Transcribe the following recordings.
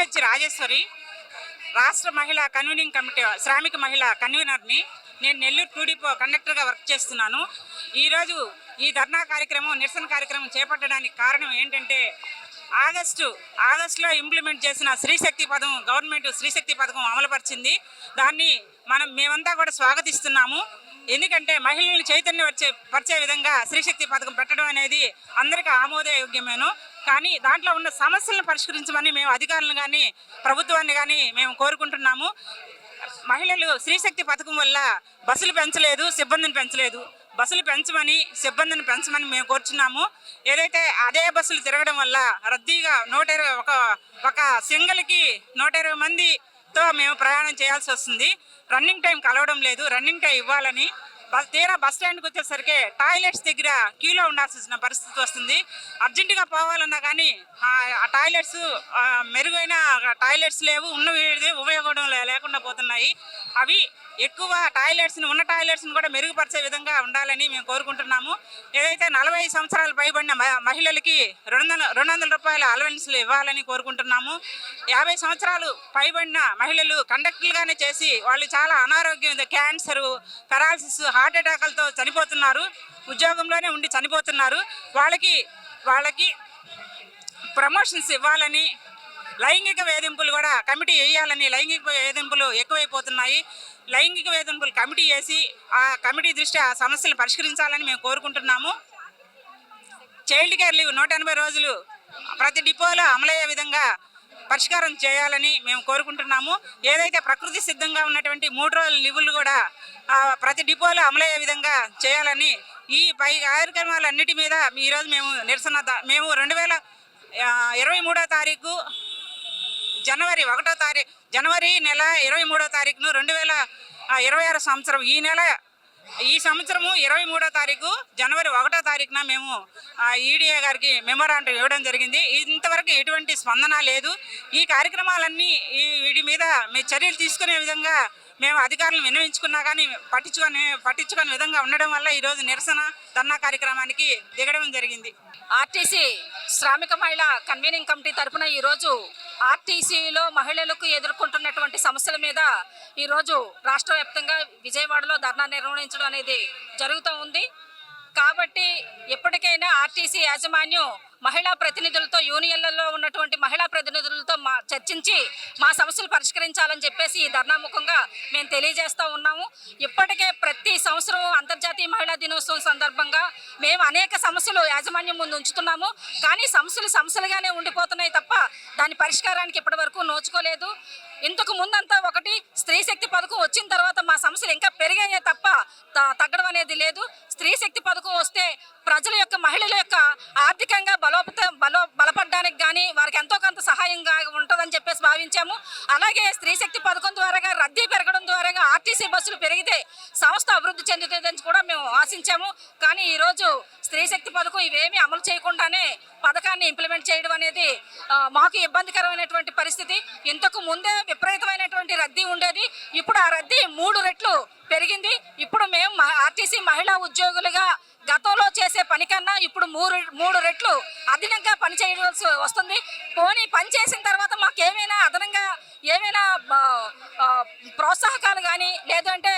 CH Rajeshwari, రాష్ట్ర మహిళా convening committee శ్రామిక మహిళా కన్వీనర్ని. నేను నెల్లూరు టూడిపో కండక్టర్గా వర్క్ చేస్తున్నాను. ఈరోజు ఈ ధర్నా కార్యక్రమం, నిరసన కార్యక్రమం చేపట్టడానికి కారణం ఏంటంటే ఆగస్టులో ఇంప్లిమెంట్ చేసిన స్త్రీశక్తి పథకం, గవర్నమెంట్ స్త్రీశక్తి పథకం అమలుపరిచింది. దాన్ని మేమంతా కూడా స్వాగతిస్తున్నాము. ఎందుకంటే మహిళలను పరిచే విధంగా స్త్రీశక్తి పథకం పెట్టడం అనేది అందరికీ ఆమోదయోగ్యమేను. కానీ దాంట్లో ఉన్న సమస్యలను పరిష్కరించమని మేము అధికారులను కానీ ప్రభుత్వాన్ని కానీ మేము కోరుకుంటున్నాము. మహిళలు స్త్రీశక్తి పథకం వల్ల బస్సులు పెంచలేదు, సిబ్బందిని పెంచలేదు. బస్సులు పెంచమని, సిబ్బందిని పెంచమని మేము కోరుచున్నాము. ఏదైతే అదే బస్సులు తిరగడం వల్ల రద్దీగా ఒక సింగిల్కి 120 మందితో మేము ప్రయాణం చేయాల్సి వస్తుంది. రన్నింగ్ టైం కలవడం లేదు. రన్నింగ్ టైం ఇవ్వాలని తీరా బస్ స్టాండ్కి వచ్చేసరికి టాయిలెట్స్ దగ్గర క్యూలో ఉండాల్సిన పరిస్థితి వస్తుంది. అర్జెంటుగా పోవాలన్నా కానీ ఆ టాయిలెట్స్ మెరుగైన టాయిలెట్స్ లేవు, ఉన్నవి ఉపయోగం లేకుండా పోతున్నాయి. అవి ఎక్కువ ఉన్న టాయిలెట్స్ని కూడా మెరుగుపరిచే విధంగా ఉండాలని మేము కోరుకుంటున్నాము. ఏదైతే 45 సంవత్సరాలు పైబడిన మహిళలకి 200 రూపాయల అలవెన్స్లు ఇవ్వాలని కోరుకుంటున్నాము. 50 సంవత్సరాలు పైబడిన మహిళలు కండక్టర్లుగానే చేసి వాళ్ళు చాలా అనారోగ్యం, క్యాన్సరు, పెరాలసిస్, హార్ట్ అటాక్లతో చనిపోతున్నారు. ఉద్యోగంలోనే ఉండి చనిపోతున్నారు. వాళ్ళకి ప్రమోషన్స్ ఇవ్వాలని, లైంగిక వేధింపులు కూడా కమిటీ వేయాలని. లైంగిక వేధింపులు ఎక్కువైపోతున్నాయి. లైంగిక వేధింపులు కమిటీ వేసి ఆ కమిటీ దృష్ట్యా ఆ సమస్యలు పరిష్కరించాలని మేము కోరుకుంటున్నాము. చైల్డ్ కేర్ లీవ్ 180 రోజులు ప్రతి డిపోలో అమలయ్యే విధంగా పరిష్కారం చేయాలని మేము కోరుకుంటున్నాము. ఏదైతే ప్రకృతి సిద్ధంగా ఉన్నటువంటి 3 రోజుల లీవులు కూడా ప్రతి డిపోలో అమలయ్యే విధంగా చేయాలని ఈ పై కార్యక్రమాలన్నిటి మీద ఈరోజు మేము మేము 2023 తారీఖు జనవరి నెల 23 తారీఖును 2026 సంవత్సరం ఈ సంవత్సరము 23 తారీఖు జనవరి 1 తారీఖున మేము ఈడీఏ గారికి మెమోరాండం ఇవ్వడం జరిగింది. ఇంతవరకు ఎటువంటి స్పందన లేదు. ఈ కార్యక్రమాలన్నీ వీటి మీద చర్యలు తీసుకునే విధంగా మేము అధికారులను విన్నవించుకున్నా కానీ పట్టించుకునే విధంగా ఉండడం వల్ల ఈరోజు నిరసన ధర్నా కార్యక్రమానికి దిగడం జరిగింది. ఆర్టీసీ శ్రామిక మహిళా కన్వీనింగ్ కమిటీ తరఫున ఈరోజు ఆర్టీసీలో మహిళలకు ఎదుర్కొంటున్నటువంటి సమస్యల మీద ఈరోజు రాష్ట్ర వ్యాప్తంగా విజయవాడలో ధర్నా నిర్వహించడం అనేది జరుగుతూ ఉంది. కాబట్టి ఎప్పటికైనా ఆర్టీసీ యాజమాన్యం మహిళా ప్రతినిధులతో, యూనియన్లలో ఉన్నటువంటి మహిళా ప్రతినిధులతో చర్చించి మా సమస్యలు పరిష్కరించాలని చెప్పేసి ఈ ధర్నాముఖంగా మేము తెలియజేస్తూ ఉన్నాము. ఇప్పటికే ప్రతి సంవత్సరం అంతర్జాతీయ మహిళా దినోత్సవం సందర్భంగా మేము అనేక సమస్యలు యాజమాన్యం ముందు ఉంచుతున్నాము. కానీ సమస్యలుగానే ఉండిపోతున్నాయి తప్ప దాని పరిష్కారానికి ఇప్పటి వరకు నోచుకోలేదు. ఇంతకు ముందంతా ఒకటి స్త్రీశక్తి పథకం వచ్చిన తర్వాత మా సమస్యలు ఇంకా పెరిగాయే తప్ప తగ్గడం అనేది లేదు. స్త్రీశక్తి పథకం వస్తే ప్రజల యొక్క, మహిళల యొక్క ఆర్థికంగా బలపడడానికి కానీ వారికి ఎంతో కొంత సహాయంగా ఉంటుందని చెప్పేసి భావించాము. అలాగే స్త్రీశక్తి పథకం ద్వారా రద్దీ పెరగడం ద్వారా ఆర్టీసీ బస్సులు పెరిగితే సంస్థ అభివృద్ధి చెందుతుందని కూడా మేము ఆశించాము. కానీ ఈరోజు స్త్రీశక్తి పథకం ఇవేమీ అమలు చేయకుండానే పథకాన్ని ఇంప్లిమెంట్ చేయడం అనేది మాకు ఇబ్బందికరమైనటువంటి పరిస్థితి. ఇంతకు ముందే విపరీతమైనటువంటి రద్దీ ఉండేది. ఇప్పుడు ఆ రద్దీ 3 రెట్లు పెరిగింది. ఇప్పుడు మేము ఆర్టీసీ మహిళా ఉద్యోగులుగా గతంలో చేసే పని కన్నా ఇప్పుడు 3 రెట్లు అదనంగా పని చేయవలసి వస్తుంది. పోనీ పని చేసిన తర్వాత మాకు అదనంగా ఏమైనా ప్రోత్సాహకాలు కానీ లేదంటే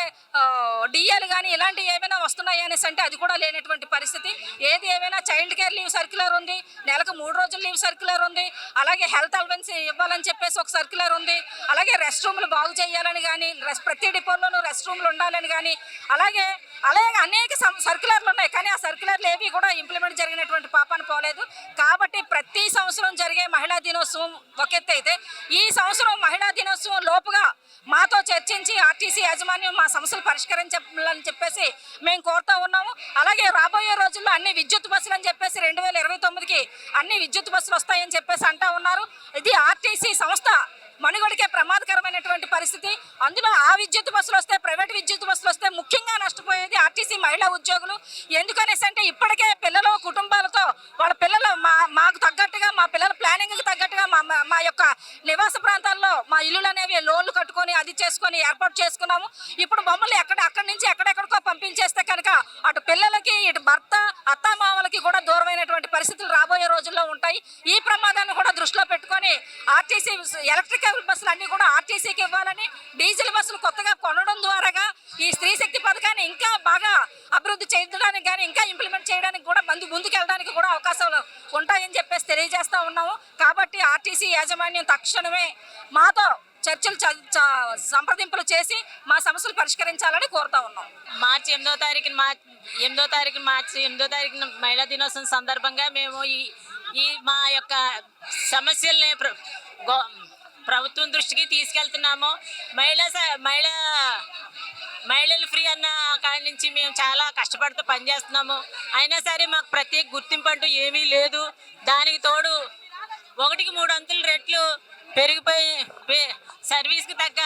డిఏలు కానీ ఇలాంటివి ఏమైనా వస్తున్నాయి అనేసి అంటే అది కూడా లేనటువంటి పరిస్థితి. ఏది ఏమైనా చైల్డ్ కేర్ లీవ్ సర్క్యులర్ ఉంది, నెలకు 3 రోజుల లీవ్ సర్క్యులర్ ఉంది, అలాగే హెల్త్ అలవెన్స్ ఇవ్వాలని చెప్పేసి ఒక సర్క్యులర్ ఉంది, అలాగే రెస్ట్ రూమ్లు బాగు చేయాలని కానీ, ప్రతి డిపోలోనూ రెస్ట్ రూమ్లు ఉండాలని కానీ, అలాగే అనేక సర్క్యులర్లు ఉన్నాయి. కానీ ఆ సర్క్యులర్లు ఏవి కూడా ఇంప్లిమెంట్ జరిగినటువంటి పాపాన్ని పోలేదు. కాబట్టి ప్రతి సంవత్సరం జరిగే మహిళా దినోత్సవం ఒక ఎత్తు అయితే ఈ సంవత్సరం మహిళా దినోత్సవం లోపుగా మాతో చర్చించి ఆర్టీసీ యాజమాన్యం మా సమస్యలు పరిష్కరించాలని చెప్పేసి మేము కోరుతూ ఉన్నాము. అలాగే రాబోయే రోజుల్లో అన్ని విద్యుత్ బస్సులు అని చెప్పేసి 2029కి అన్ని విద్యుత్ బస్సులు వస్తాయని చెప్పేసి అంటూ ఉన్నారు. ఇది ఆర్టీసీ సంస్థ మనుగడకే ప్రమాదకరమైనటువంటి పరిస్థితి. అందులో ఆ విద్యుత్ బస్సులు వస్తే, ప్రైవేట్ విద్యుత్ బస్సులు వస్తే ముఖ్యంగా నష్టపోయేది ఆర్టీసీ మహిళా ఉద్యోగులు. ఎందుకనేసి అంటే ఇప్పటికే పిల్లలు, కుటుంబాలతో వాళ్ళ పిల్లలు మాకు తగ్గట్టుగా, మా పిల్లల ప్లానింగ్కి తగ్గట్టుగా మా యొక్క నివాస ప్రాంతాల్లో మా ఇల్లులు అనేవి లోన్లు కట్టుకొని అది చేసుకొని ఏర్పాటు చేసుకున్నాము. ఇప్పుడు మమ్మల్ని అక్కడి నుంచి ఎక్కడెక్కడికో పంపించేస్తే కనుక అటు పిల్లలకి ఇటు భర్త అత్తామామలకి కూడా దూరమైనటువంటి పరిస్థితులు రాబోయే రోజుల్లో ఉంటాయి. ఈ ప్రమాదాన్ని కూడా దృష్టిలో పెట్టుకొని ఆర్టీసీ ఎలక్ట్రికల్ బస్సులు అన్ని కూడా ఆర్టీసీకి ఇవ్వాలని, డీజిల్ బస్సులు కొత్తగా కొనడం ద్వారాగా ఈ స్త్రీ శక్తి పథకాన్ని ఇంకా బాగా అభివృద్ధి చేయడానికి కానీ ఇంకా ఇంప్లిమెంట్ చేయడానికి కూడా ముందుకెళ్ళడానికి కూడా అవకాశాలు ఉంటాయని చెప్పేసి తెలియజేస్తా ఉన్నాము. కాబట్టి ఆర్టీసీ యాజమాన్యం తక్షణమే మాతో చర్చలు సంప్రదింపులు చేసి మా సమస్యలు పరిష్కరించాలని కోరుతా ఉన్నాం. మార్చి 8వ తారీఖున మహిళా దినోత్సవం సందర్భంగా మేము ఈ మా యొక్క సమస్యల్ని ప్రభుత్వం దృష్టికి తీసుకెళ్తున్నాము. మహిళలు ఫ్రీ అన్న కాడి నుంచి మేము చాలా కష్టపడుతూ పనిచేస్తున్నాము. అయినా సరే మాకు ప్రత్యేక గుర్తింపు అంటూ ఏమీ లేదు. దానికి తోడు 1కి 3 అంతుల రేట్లు పెరిగిపోయి సర్వీస్కి తగ్గ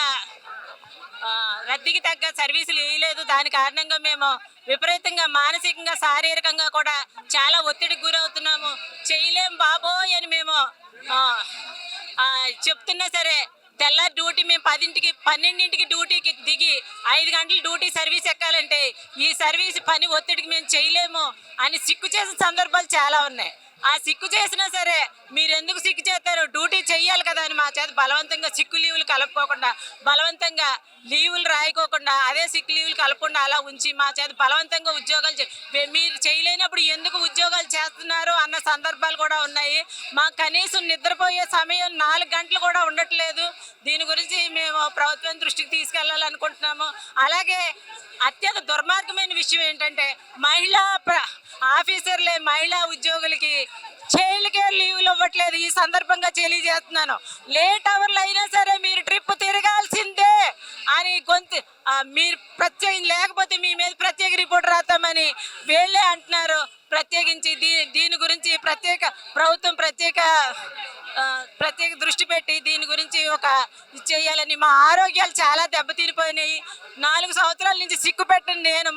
రద్దీకి తగ్గ సర్వీసులు వేయలేదు. దాని కారణంగా మేము విపరీతంగా మానసికంగా శారీరకంగా కూడా చాలా ఒత్తిడికి గురవుతున్నాము. చేయలేం బాబోయ్ అని మేము చెప్తున్నా సరే తెల్లారి డ్యూటీ మేము 10ంటికి 12ంటికి డ్యూటీకి దిగి 5 గంటలు డ్యూటీ సర్వీస్ ఎక్కాలంటే ఈ సర్వీస్ పని ఒత్తిడికి మేము చేయలేము అని సిక్కు చేసిన సందర్భాలు చాలా ఉన్నాయి. ఆ సిక్కు చేసినా సరే మీరు ఎందుకు సిక్కు చేస్తారు, డ్యూటీ చెయ్యాలి కదా అని మా చేత బలవంతంగా సిక్కు లీవులు కలుపుకోకుండా, బలవంతంగా లీవులు రాయకోకుండా, అదే సిక్ లీవులు కలపకుండా అలా ఉంచి మా చేత బలవంతంగా ఉద్యోగాలు మీరు చేయలేనప్పుడు ఎందుకు ఉద్యోగాలు చేస్తున్నారు అన్న సందర్భాలు కూడా ఉన్నాయి. మాకు కనీసం నిద్రపోయే సమయం 4 గంటలు కూడా ఉండట్లేదు. దీని గురించి మేము ప్రభుత్వం దృష్టికి తీసుకెళ్లాలనుకుంటున్నాము. అలాగే అత్యంత దుర్మార్గమైన విషయం ఏంటంటే మహిళా ఆఫీసర్లే మహిళా ఉద్యోగులకి చైల్డ్ కేర్ లీవ్లు ఇవ్వట్లేదు. ఈ సందర్భంగా తెలియజేస్తున్నాను. లేట్ అవర్లు అయినా సరే మీరు ట్రిప్ తిరగాల్సిందే అని మీరు లేకపోతే మీ మీద ప్రత్యేక రిపోర్ట్ రాస్తామని వీళ్ళే అంటున్నారు. ప్రత్యేకించి దీని గురించి ప్రభుత్వం ప్రత్యేక దృష్టి పెట్టి దీని గురించి చేయాలని. మా ఆరోగ్యాలు చాలా దెబ్బతినిపోయినాయి. 4 సంవత్సరాల నుంచి సిక్కు పెట్టండి నేను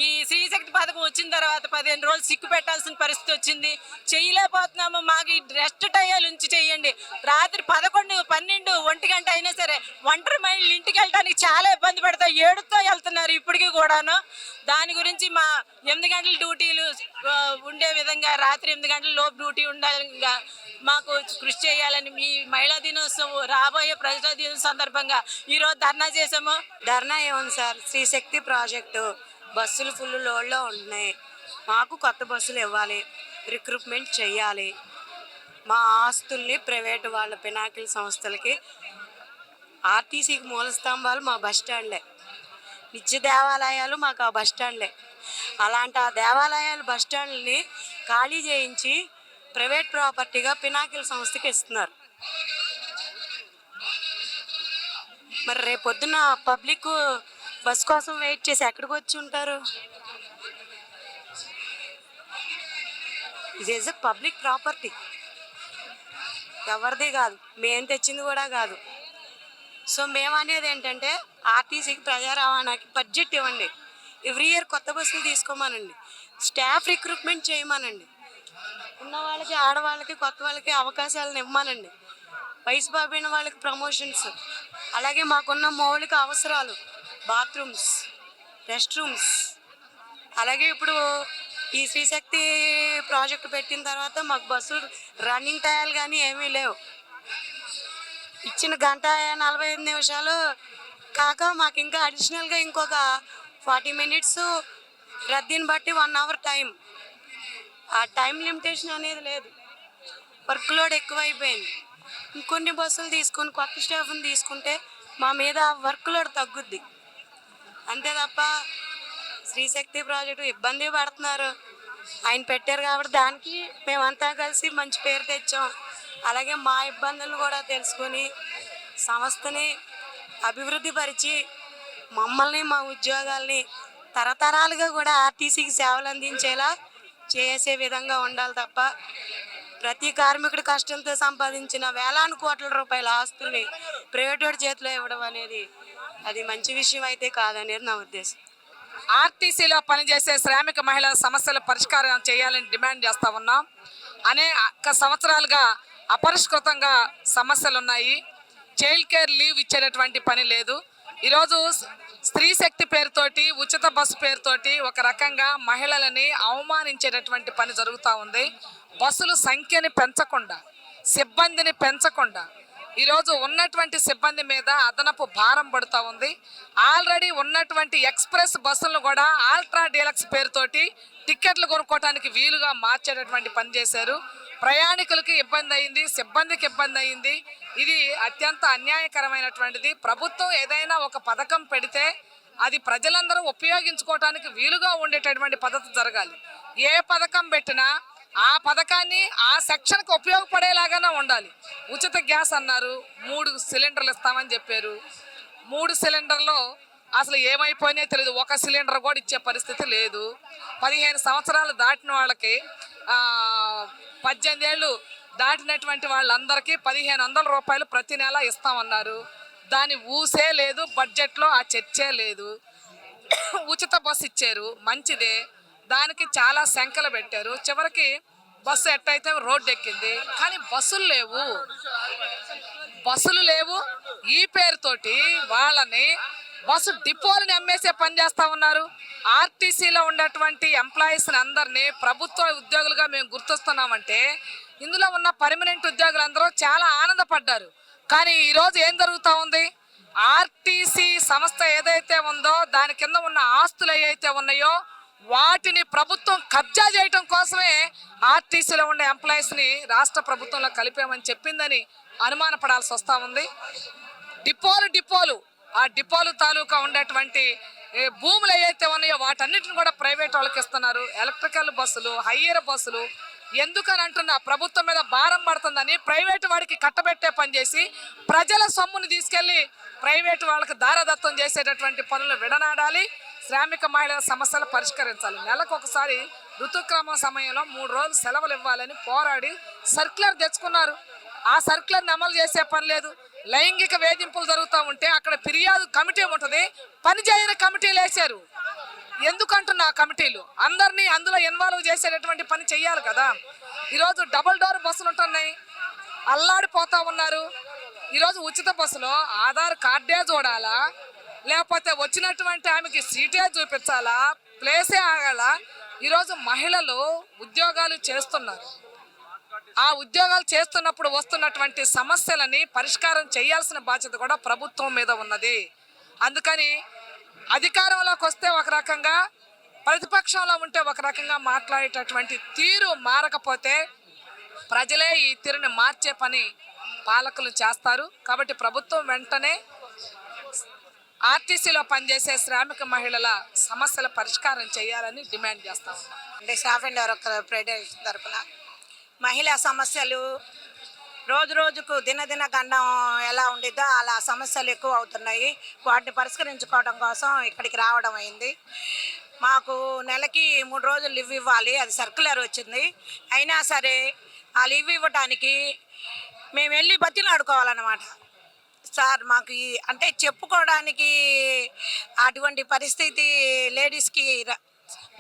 ఈ స్త్రీశక్తి పథకం వచ్చిన తర్వాత 15 రోజులు సిక్కు పెట్టాల్సిన పరిస్థితి వచ్చింది. చేయలేకపోతున్నాము. మాకు ఈ రెస్ట్ టైయాలు ఉంచి చేయండి. రాత్రి 11, 12, 1 గంట అయినా సరే ఒంటరి మహిళలు ఇంటికి వెళ్ళడానికి చాలా ఇబ్బంది పడతాయి. ఏడుతో వెళ్తున్నారు ఇప్పటికీ కూడాను. దాని గురించి మా 8 గంటల డ్యూటీలు ఉండే విధంగా రాత్రి 8 గంటల లోపు డ్యూటీ ఉండాలిగా మాకు కృషి చేయాలని మీ మహిళా దినోత్సవం రాబోయే ప్రజా దినోత్సవం సందర్భంగా ఈరోజు ధర్నా చేసాము. ధర్నా ఏముంది సార్, శ్రీశక్తి ప్రాజెక్టు బస్సులు ఫుల్ లోడ్లో ఉంటున్నాయి. మాకు కొత్త బస్సులు ఇవ్వాలి, రిక్రూట్మెంట్ చెయ్యాలి. మా ఆస్తుల్ని ప్రైవేటు వాళ్ళ పినాకిల్ సంస్థలకి, ఆర్టీసీకి మూల స్తంభాలు మా బస్టాండ్లే, నిత్య దేవాలయాలు మాకు ఆ బస్టాండ్లే. అలాంటి ఆ దేవాలయాలు బస్టాండ్ని ఖాళీ చేయించి ప్రైవేట్ ప్రాపర్టీగా పినాకిల్ సంస్థకి ఇస్తున్నారు. మరి రేపొద్దున పబ్లిక్ బస్ కోసం వెయిట్ చేసి ఎక్కడికి వచ్చి ఉంటారు? ఇది ఈజ్ పబ్లిక్ ప్రాపర్టీ, ఎవరిది కాదు, మేము తెచ్చింది కూడా కాదు. సో మేము అనేది ఏంటంటే ఆర్టీసీకి ప్రజా రవాణాకి బడ్జెట్ ఇవ్వండి. ఎవ్రీ ఇయర్ కొత్త బస్సులు తీసుకోమనండి, స్టాఫ్ రిక్రూట్మెంట్ చేయమనండి, ఉన్న వాళ్ళకి ఆడవాళ్ళకి కొత్త వాళ్ళకి అవకాశాలను ఇవ్వమనండి, వయసు బాబైన వాళ్ళకి ప్రమోషన్స్. అలాగే మాకున్న మౌలిక అవసరాలు బాత్రూమ్స్, రెస్ట్ రూమ్స్. అలాగే ఇప్పుడు ఈ శ్రీశక్తి ప్రాజెక్టు పెట్టిన తర్వాత మాకు బస్సులు రన్నింగ్ టైర్లు కానీ ఏమీ లేవు. ఇచ్చిన 1:45 నిమిషాలు కాక మాకు ఇంకా అడిషనల్గా ఇంకొక 40 మినిట్స్ రద్దీని బట్టి 1 అవర్ టైం. ఆ టైం లిమిటేషన్ అనేది లేదు. వర్క్ లోడ్ ఎక్కువైపోయింది. ఇంకొన్ని బస్సులు తీసుకొని కొత్త స్టాఫ్ని తీసుకుంటే మా మీద వర్క్ లోడ్ తగ్గుద్ది. అంతే తప్ప శ్రీశక్తి ప్రాజెక్టు ఇబ్బంది పడుతున్నారు. ఆయన పెట్టారు కాబట్టి దానికి మేమంతా కలిసి మంచి పేరు తెచ్చాం. అలాగే మా ఇబ్బందులు కూడా తెలుసుకొని సంస్థని అభివృద్ధి పరిచి మమ్మల్ని మా ఉద్యోగాల్ని తరతరాలుగా కూడా ఆర్టీసీకి సేవలు అందించేలా చేసే విధంగా ఉండాలి తప్ప ప్రతి కార్మికుడి కష్టంతో సంపాదించిన వేలాది కోట్ల రూపాయల ఆస్తుల్ని ప్రైవేట్ వాడి చేతిలో ఇవ్వడం అనేది అది మంచి విషయం అయితే కాదనేది నా ఉద్దేశం. ఆర్టీసీలో పనిచేసే శ్రామిక మహిళల సమస్యల పరిష్కారం చేయాలని డిమాండ్ చేస్తూ ఉన్నాం. అనేక సంవత్సరాలుగా అపరిష్కృతంగా సమస్యలు ఉన్నాయి. చైల్డ్ కేర్ లీవ్ ఇచ్చేటటువంటి పని లేదు. ఈరోజు స్త్రీ శక్తి పేరుతోటి, ఉచిత బస్సు పేరుతోటి ఒక రకంగా మహిళలని అవమానించేటటువంటి పని జరుగుతూ ఉంది. బస్సుల సంఖ్యని పెంచకుండా, సిబ్బందిని పెంచకుండా ఈరోజు ఉన్నటువంటి సిబ్బంది మీద అదనపు భారం పడుతూ ఉంది. ఆల్రెడీ ఉన్నటువంటి ఎక్స్ప్రెస్ బస్సులను కూడా ఆల్ట్రా డీలక్స్ పేరుతోటి టిక్కెట్లు కొనుక్కోవడానికి వీలుగా మార్చేటటువంటి పని చేశారు. ప్రయాణికులకి ఇబ్బంది అయింది, సిబ్బందికి ఇబ్బంది అయింది. ఇది అత్యంత అన్యాయకరమైనటువంటిది. ప్రభుత్వం ఏదైనా ఒక పథకం పెడితే అది ప్రజలందరూ ఉపయోగించుకోవడానికి వీలుగా ఉండేటటువంటి పద్ధతి జరగాలి. ఏ పథకం పెట్టినా ఆ పథకాన్ని ఆ సెక్షన్కి ఉపయోగపడేలాగానే ఉండాలి. ఉచిత గ్యాస్ అన్నారు, 3 సిలిండర్లు ఇస్తామని చెప్పారు. 3 సిలిండర్లో అసలు ఏమైపోయినాయో తెలియదు. ఒక సిలిండర్ కూడా ఇచ్చే పరిస్థితి లేదు. 15 సంవత్సరాలు దాటిన వాళ్ళకి 18 ఏళ్ళు దాటినటువంటి వాళ్ళందరికీ 1500 రూపాయలు ప్రతి నెల ఇస్తామన్నారు. దాని ఊసే లేదు, బడ్జెట్లో ఆ చర్చే లేదు. ఉచిత బస్సు ఇచ్చారు, మంచిదే. దానికి చాలా శంకలు పెట్టారు. చివరికి బస్సు ఎట్టయితే రోడ్డు ఎక్కింది. కానీ బస్సులు లేవు. ఈ పేరుతోటి వాళ్ళని బస్సు డిపోలని అమ్మేసే పని చేస్తూ ఉన్నారు. ఆర్టీసీలో ఉన్నటువంటి ఎంప్లాయీస్ని అందరినీ ప్రభుత్వ ఉద్యోగులుగా మేము గుర్తిస్తున్నామంటే ఇందులో ఉన్న పర్మనెంట్ ఉద్యోగులందరూ చాలా ఆనందపడ్డారు. కానీ ఈరోజు ఏం జరుగుతూ ఉంది? ఆర్టీసీ సంస్థ ఏదైతే ఉందో దాని కింద ఉన్న ఆస్తులు ఏవైతే ఉన్నాయో వాటిని ప్రభుత్వం కబ్జా చేయటం కోసమే ఆర్టీసీలో ఉండే ఎంప్లాయీస్ని రాష్ట్ర ప్రభుత్వంలో కలిపామని చెప్పిందని అనుమానపడాల్సి వస్తూ ఉంది. డిపోలు ఆ డిపోలు తాలూకా ఉండేటువంటి భూములు ఏవైతే ఉన్నాయో వాటన్నిటిని కూడా ప్రైవేట్ వాళ్ళకి ఇస్తున్నారు. ఎలక్ట్రికల్ బస్సులు, హైయర్ బస్సులు ఎందుకని అంటున్నా, ప్రభుత్వం మీద భారం పడుతుందని ప్రైవేటు వాడికి కట్టబెట్టే పని చేసి ప్రజల సొమ్ముని తీసుకెళ్లి ప్రైవేటు వాళ్ళకి దారదత్తం చేసేటటువంటి పనులు విడనాడాలి. శ్రామిక మహిళల సమస్యలు పరిష్కరించాలి. నెలకు ఒకసారి ఋతుక్రమం సమయంలో 3 రోజులు సెలవులు ఇవ్వాలని పోరాడి సర్క్యులర్ తెచ్చుకున్నారు. ఆ సర్క్యులర్ని అమలు చేసే పని లేదు. లైంగిక వేధింపులు జరుగుతూ ఉంటే అక్కడ ఫిర్యాదు కమిటీ ఉంటుంది, పని చేయని కమిటీలు వేశారు. ఎందుకంటున్నా కమిటీలు అందరినీ అందులో ఇన్వాల్వ్ చేసేటటువంటి పని చెయ్యాలి కదా. ఈరోజు డబుల్ డోర్ బస్సులు ఉంటున్నాయి, అల్లాడిపోతూ ఉన్నారు. ఈరోజు ఉచిత బస్సులో ఆధార్ కార్డే చూడాలా, లేకపోతే వచ్చినటువంటి ఆమెకి సీటే చూపించాలా, ప్లేసే ఆగాలా? ఈరోజు మహిళలు ఉద్యోగాలు చేస్తున్నారు. ఆ ఉద్యోగాలు చేస్తున్నప్పుడు వస్తున్నటువంటి సమస్యలని పరిష్కారం చేయాల్సిన బాధ్యత కూడా ప్రభుత్వం మీద ఉన్నది. అందుకని అధికారంలోకి వస్తే ఒక రకంగా, ప్రతిపక్షంలో ఉంటే ఒక రకంగా మాట్లాడేటటువంటి తీరు మారకపోతే ప్రజలే ఈ తీరుని మార్చే పని పాలకులు చేస్తారు. కాబట్టి ప్రభుత్వం వెంటనే ఆర్టీసీలో పనిచేసే శ్రామిక మహిళల సమస్యల పరిష్కారం చేయాలని డిమాండ్ చేస్తా ఉన్నాం. అంటే స్టాఫ్ అండ్ వర్కర్ ఫెడరేషన్ తరఫున మహిళా సమస్యలు రోజుకు దినదిన గండం ఎలా ఉండిద్దో అలా సమస్యలు ఎక్కువ అవుతున్నాయి. వాటిని పరిష్కరించుకోవడం కోసం ఇక్కడికి రావడం అయింది. మాకు నెలకి 3 రోజులు లీవ్ ఇవ్వాలి, అది సర్క్యులర్ వచ్చింది. అయినా సరే ఆ లీవ్ ఇవ్వడానికి మేము వెళ్ళి బతిలాడుకోవాలన్నమాట. సార్ మాకు అంటే చెప్పుకోవడానికి అటువంటి పరిస్థితి లేడీస్కి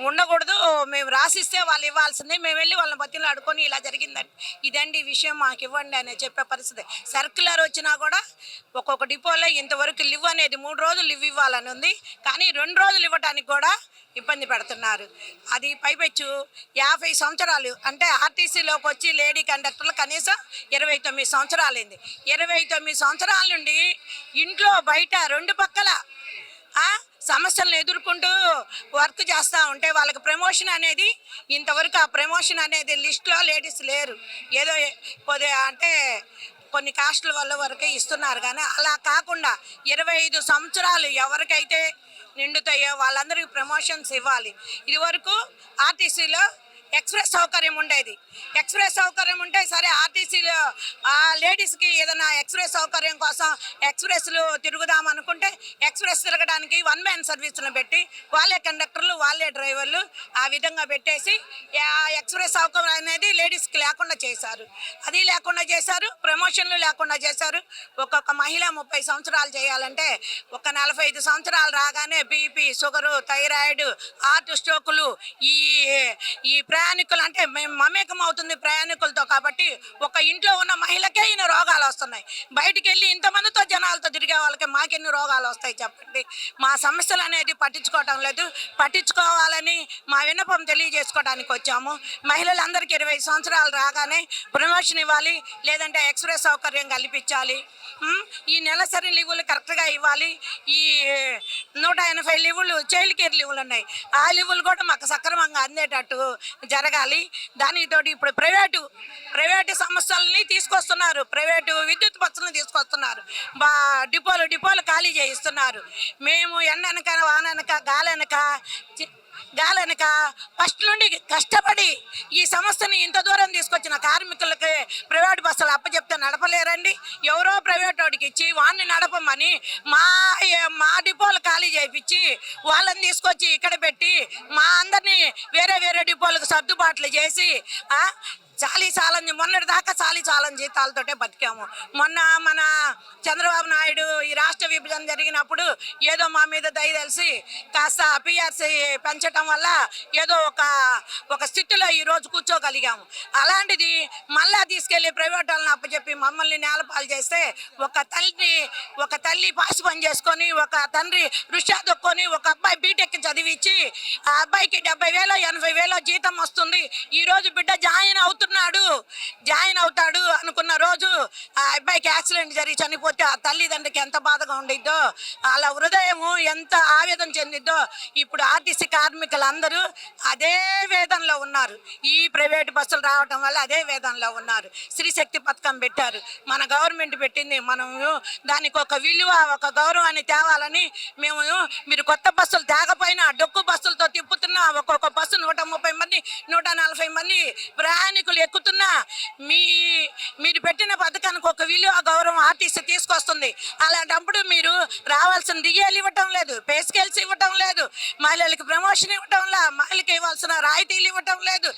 ఉండకూడదు. మేము రాసిస్తే వాళ్ళు ఇవ్వాల్సిందే, మేము వెళ్ళి వాళ్ళని బతిలో ఆడుకొని ఇలా జరిగిందండి, ఇదండి విషయం మాకు ఇవ్వండి అని చెప్పే పరిస్థితి. సర్క్యులర్ వచ్చినా కూడా ఒక్కొక్క డిపోలో ఇంతవరకు లివ్ అనేది 3 రోజులు లివ్ ఇవ్వాలని ఉంది, కానీ 2 రోజులు ఇవ్వడానికి కూడా ఇబ్బంది పెడుతున్నారు. అది పైపెచ్చు 50 సంవత్సరాలు అంటే ఆర్టీసీలోకి వచ్చి లేడీ కండక్టర్లు కనీసం 29 సంవత్సరాలైంది. 29 సంవత్సరాల నుండి ఇంట్లో బయట 2 పక్కల సమస్యలను ఎదుర్కొంటూ వర్క్ చేస్తూ ఉంటే వాళ్ళకి ప్రమోషన్ అనేది ఇంతవరకు ఆ ప్రమోషన్ అనేది లిస్టులో లేడీస్ లేరు. ఏదో అంటే కొన్ని కాస్ట్ల వల్ల వరకే ఇస్తున్నారు, కానీ అలా కాకుండా 25 సంవత్సరాలు ఎవరికైతే నిండుతాయో వాళ్ళందరికీ ప్రమోషన్స్ ఇవ్వాలి. ఇది వరకు ఆర్టీసీలో ఎక్స్ప్రెస్ సౌకర్యం ఉండేది. ఎక్స్ప్రెస్ సౌకర్యం ఉంటే సరే, ఆర్టీసీలో ఆ లేడీస్కి ఏదైనా ఎక్స్ప్రెస్ సౌకర్యం కోసం ఎక్స్ప్రెస్లు తిరుగుదాం అనుకుంటే ఎక్స్ప్రెస్ తిరగడానికి వన్ మ్యాన్ సర్వీసులను పెట్టి వాళ్ళే కండక్టర్లు వాళ్ళే డ్రైవర్లు ఆ విధంగా పెట్టేసి ఎక్స్ప్రెస్ సౌకర్యం అనేది లేడీస్కి లేకుండా చేశారు. అది లేకుండా చేశారు, ప్రమోషన్లు లేకుండా చేశారు. ఒక్కొక్క మహిళ 30 సంవత్సరాలు చేయాలంటే ఒక 45 సంవత్సరాలు రాగానే బీపీ, షుగరు, థైరాయిడ్, హార్ట్ స్ట్రోకులు ఈ ప్రయాణికులు అంటే మేము మమేకం అవుతుంది ప్రయాణికులతో. కాబట్టి ఒక ఇంట్లో ఉన్న మహిళకే ఇన్ని రోగాలు వస్తున్నాయి. బయటికి వెళ్ళి ఇంతమందితో జనాలతో తిరిగే వాళ్ళకి మాకెన్ని రోగాలు వస్తాయి చెప్పండి. మా సమస్యలు అనేది పట్టించుకోవటం లేదు. పట్టించుకోవాలని మా విన్నపం తెలియజేసుకోవడానికి వచ్చాము. మహిళలందరికీ 20 సంవత్సరాలు రాగానే ప్రమోషన్ ఇవ్వాలి, లేదంటే ఎక్స్ప్రెస్ సౌకర్యం కల్పించాలి. ఈ నెలసరి లీవులు కరెక్ట్గా ఇవ్వాలి. ఈ 180 లీవులు చైల్డ్ కేర్ లీవులు ఉన్నాయి, ఆ లీవులు కూడా మాకు సక్రమంగా అందేటట్టు జరగాలి. దానికి తోడు ఇప్పుడు ప్రైవేటు సంస్థలని తీసుకొస్తున్నారు, ప్రైవేటు విద్యుత్ బస్సులను తీసుకొస్తున్నారు, డిపోలు ఖాళీ చేయిస్తున్నారు. మేము ఎండనక వాననక గాలనక ఫస్ట్ నుండి కష్టపడి ఈ సంస్థని ఇంత దూరం తీసుకొచ్చిన కార్మికులకి ప్రైవేట్ బస్సులు అప్పచెప్తే నడపలేరండి. ఎవరో ప్రైవేట్ వాడికి ఇచ్చి వాడిని నడపమని మా డిపోలు ఖాళీ చేయించి వాళ్ళని తీసుకొచ్చి ఇక్కడ పెట్టి మా అందరినీ వేరే డిపోలకు సర్దుబాట్లు చేసి మొన్నటి దాకా చాలీ జీతాలతోటే బతికాము. మొన్న మన చంద్రబాబు నాయుడు ఈ రాష్ట్ర విభజన జరిగినప్పుడు ఏదో మా మీద దయ తెలిసి కాస్త పిఆర్సీ పెంచడం వల్ల ఏదో ఒక స్థితిలో ఈరోజు కూర్చోగలిగాము. అలాంటిది మళ్ళా తీసుకెళ్లి ప్రైవేట్ వాళ్ళని అప్పచెప్పి మమ్మల్ని నేలపాలు చేస్తే ఒక తల్లి పాసి పని చేసుకొని, ఒక తండ్రి రుషా దొక్కొని, ఒక అబ్బాయి బీటెక్ చదివించి ఆ అబ్బాయికి 70,000 80,000 జీతం వస్తుంది. ఈరోజు బిడ్డ జాయిన్ అవుతాడు అనుకున్న రోజు ఆ అబ్బాయికి యాక్సిడెంట్ జరిగి చనిపోతే ఆ తల్లిదండ్రికి ఎంత బాధగా ఉండిద్దో, వాళ్ళ హృదయము ఎంత ఆవేదన చెందిద్దో. ఇప్పుడు ఆర్టీసీ కార్మికులందరూ అదే వేదనలో ఉన్నారు. ఈ ప్రైవేట్ బస్సులు రావడం వల్ల అదే వేదనలో ఉన్నారు. స్త్రీశక్తి పథకం పెట్టారు, మన గవర్నమెంట్ పెట్టింది. మనము దానికి ఒక విలువ, ఒక గౌరవాన్ని తేవాలని మీరు కొత్త బస్సులు తేకపోయినా డొక్కు బస్సులతో తిప్పుతున్నా ఒక్కొక్క బస్సు 130 మంది 140 మంది ప్రయాణికులు ఎక్కుతున్నా మీరు పెట్టిన పథకానికి ఒక విలువ, గౌరవం ఆర్టీసీ తీసుకొస్తుంది. అలాంటప్పుడు మీరు రావాల్సిన డిఏలు ఇవ్వటం లేదు, పే స్కేల్స్ ఇవ్వటం లేదు, మహిళలకు ప్రమోషన్ ఇవ్వటం లేదు, మహిళలకు ఇవ్వాల్సిన రాయితీలు ఇవ్వటం లేదు.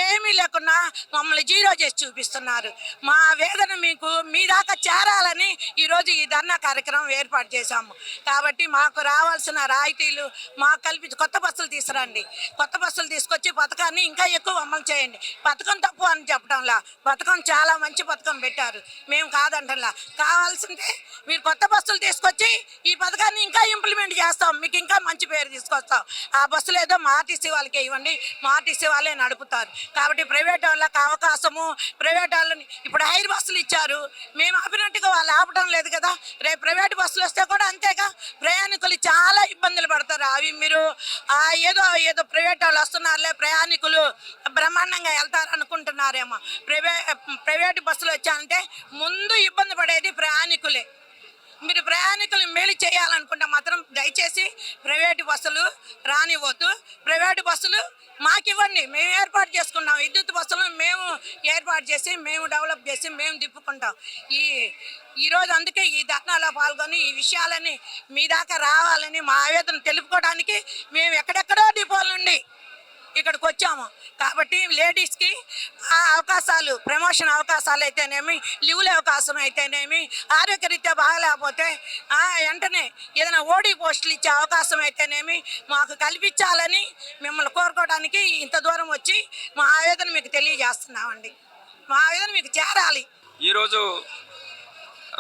ఏమీ లేకుండా మమ్మల్ని జీరో చేసి చూపిస్తున్నారు. మా వేదన మీ దాకా చేరాలని ఈరోజు ఈ ధర్నా కార్యక్రమం ఏర్పాటు చేశాము. కాబట్టి మాకు రావాల్సిన రాయితీలు మాకు కల్పించి కొత్త బస్సులు తీసుకురండి. కొత్త బస్సులు తీసుకొచ్చి పథకాన్ని ఇంకా ఎక్కువ అమలు చేయండి. పథకం తప్పు అని చెప్పడంలా, పథకం చాలా మంచి పథకం పెట్టారు, మేము కాదంటలా. కావాల్సిందే మీరు కొత్త బస్సులు తీసుకొచ్చి ఈ పథకాన్ని ఇంకా ఇంప్లిమెంట్ చేస్తాం, మీకు ఇంకా మంచి పేరు తీసుకొస్తాం. ఆ బస్సులు ఏదో మా ఆర్టీసీ వాళ్ళకే ఇవ్వండి, మా ఆర్టీసీ వాళ్ళే నడుపుతారు. కాబట్టి ప్రైవేట్ వాళ్ళకి అవకాశము, ప్రైవేట్ వాళ్ళని ఇప్పుడు హైర్ బస్సులు ఇచ్చారు, మేము ఆపినట్టుగా వాళ్ళు ఆపడం లేదు కదా. రేపు ప్రైవేట్ బస్సులు వస్తే కూడా అంతేగా, ప్రయాణికులు చాలా ఇబ్బందులు పడతారు. అవి మీరు ఏదో ప్రైవేట్ వాళ్ళు వస్తున్నారులే, ప్రయాణికులు బ్రహ్మాండంగా వెళ్తారు అనుకుంటున్నారేమో. ప్రైవేట్ బస్సులు వచ్చాయంటే ముందు ఇబ్బంది పడేది ప్రయాణికులే. మీరు ప్రయాణికులు మేలు చేయాలనుకుంటే మాత్రం దయచేసి ప్రైవేటు బస్సులు రానివ్వద్దు. ప్రైవేటు బస్సులు మాకు ఇవ్వండి, మేము ఏర్పాటు చేసుకున్నాం. విద్యుత్ బస్సులను మేము ఏర్పాటు చేసి, మేము డెవలప్ చేసి, మేము తిప్పుకుంటాం. ఈరోజు అందుకే ఈ ధర్నాలో పాల్గొని ఈ విషయాలని మీ దాకా రావాలని మా ఆవేదన తెలుపుకోవడానికి మేము ఎక్కడెక్కడో డిపోల నుండి ఇక్కడికి వచ్చాము. కాబట్టి లేడీస్కి ఆ అవకాశాలు, ప్రమోషన్ అవకాశాలు అయితేనేమి, లీవుల అవకాశం అయితేనేమి, ఆరోగ్యరీత్యా బాగలేకపోతే వెంటనే ఏదైనా ఓడీ పోస్టులు ఇచ్చే అవకాశం అయితేనేమి మాకు కల్పించాలని మిమ్మల్ని కోరుకోవడానికి ఇంత దూరం వచ్చి మా ఆవేదన మీకు తెలియజేస్తున్నామండి. మా ఆవేదన మీకు చేరాలి. ఈరోజు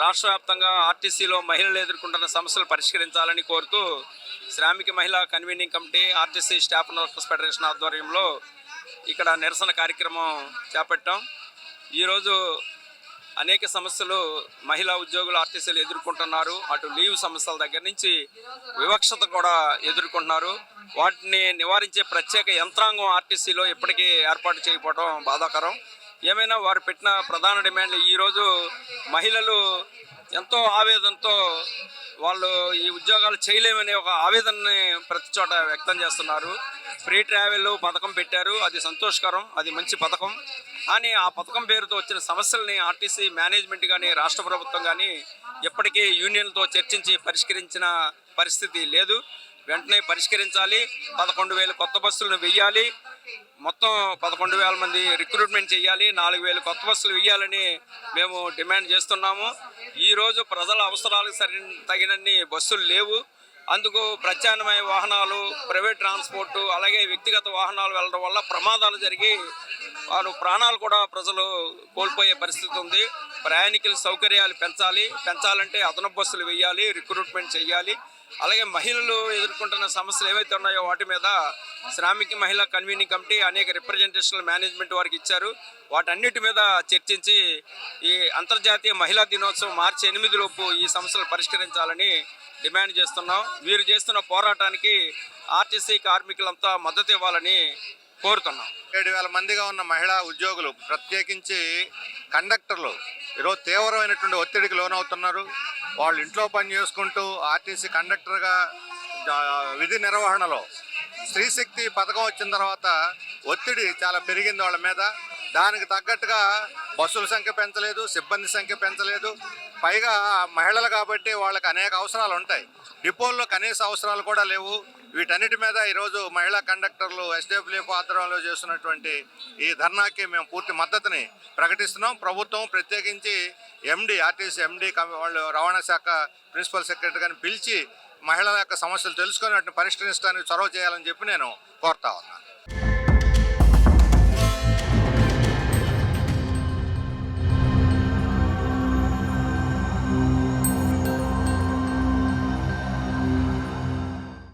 రాష్ట్ర వ్యాప్తంగా ఆర్టీసీలో మహిళలు ఎదుర్కొంటున్న సమస్యలు పరిష్కరించాలని కోరుతూ శ్రామిక మహిళా convening committee, RTC staff workers federation ఆధ్వర్యంలో ఇక్కడ నిరసన కార్యక్రమం చేపట్టాం. ఈరోజు అనేక సమస్యలు మహిళా ఉద్యోగులు ఆర్టీసీలు ఎదుర్కొంటున్నారు. అటు లీవ్ సమస్యల దగ్గర నుంచి వివక్షత కూడా ఎదుర్కొంటున్నారు. వాటిని నివారించే ప్రత్యేక యంత్రాంగం ఆర్టీసీలో ఇప్పటికీ ఏర్పాటు చేయకపోవడం బాధాకరం. ఏమైనా వారు పెట్టిన ప్రధాన డిమాండ్లు ఈరోజు మహిళలు ఎంతో ఆవేదనతో వాళ్ళు ఈ ఉద్యోగాలు చేయలేమనే ఒక ఆవేదనని ప్రతి చోట వ్యక్తం చేస్తున్నారు. ఫ్రీ ట్రావెల్ పథకం పెట్టారు, అది సంతోషకరం, అది మంచి పథకం. కానీ ఆ పథకం పేరుతో వచ్చిన సమస్యల్ని ఆర్టీసీ మేనేజ్మెంట్ కానీ రాష్ట్ర ప్రభుత్వం కానీ ఎప్పటికీ యూనియన్తో చర్చించి పరిష్కరించిన పరిస్థితి లేదు. వెంటనే పరిష్కరించాలి. 11,000 కొత్త బస్సులను వెయ్యాలి. మొత్తం 11,000 మంది రిక్రూట్మెంట్ చేయాలి. 4,000 కొత్త బస్సులు వెయ్యాలని మేము డిమాండ్ చేస్తున్నాము. ఈరోజు ప్రజల అవసరాలకు తగినన్ని బస్సులు లేవు. అందుకు ప్రత్యామ్నాయ వాహనాలు, ప్రైవేట్ ట్రాన్స్పోర్టు, అలాగే వ్యక్తిగత వాహనాలు వెళ్ళడం వల్ల ప్రమాదాలు జరిగి వారు ప్రాణాలు కూడా ప్రజలు కోల్పోయే పరిస్థితి ఉంది. ప్రయాణికుల సౌకర్యాలు పెంచాలంటే అదనపు బస్సులు వెయ్యాలి, రిక్రూట్మెంట్ చేయాలి. అలాగే మహిళలు ఎదుర్కొంటున్న సమస్యలు ఏవైతే ఉన్నాయో వాటి మీద శ్రామిక మహిళా కన్వీనింగ్ కమిటీ అనేక రిప్రజెంటేషన్లు మేనేజ్మెంట్ వారికి ఇచ్చారు. వాటన్నిటి మీద చర్చించి ఈ అంతర్జాతీయ మహిళా దినోత్సవం మార్చి 8 లోపు ఈ సమస్యలు పరిష్కరించాలని డిమాండ్ చేస్తున్నాం. వీరు చేస్తున్న పోరాటానికి ఆర్టీసీ కార్మికులంతా మద్దతు ఇవ్వాలని కోరుతున్నాం. 7,000 మందిగా ఉన్న మహిళా ఉద్యోగులు, ప్రత్యేకించి కండక్టర్లు ఈరోజు తీవ్రమైనటువంటి ఒత్తిడికి లోనవుతున్నారు. వాళ్ళు ఇంట్లో పని చేసుకుంటూ ఆర్టీసీ కండక్టర్గా విధి నిర్వహణలో స్త్రీశక్తి పథకం వచ్చిన తర్వాత ఒత్తిడి చాలా పెరిగింది వాళ్ళ మీద. దానికి తగ్గట్టుగా బస్సుల సంఖ్య పెంచలేదు, సిబ్బంది సంఖ్య పెంచలేదు. పైగా మహిళలు కాబట్టి వాళ్ళకి అనేక అవసరాలు ఉంటాయి. డిపోల్లో కనీస అవసరాలు కూడా లేవు. వీటన్నిటి మీద ఈరోజు మహిళా కండక్టర్లు ఎస్డబ్ల్యూఎఫ్ ఆధ్వర్యంలో చేస్తున్నటువంటి ఈ ధర్నాకి మేము పూర్తి మద్దతుని ప్రకటిస్తున్నాం. ప్రభుత్వం ప్రత్యేకించి ఆర్టీసీ ఎండి వాళ్ళు రవాణా శాఖ ప్రిన్సిపల్ సెక్రటరీ గారిని పిలిచి మహిళల యొక్క సమస్యలు తెలుసుకొని వాటిని పరిష్కరించడానికి చొరవ చేయాలని చెప్పి నేను కోరుతా ఉన్నాను.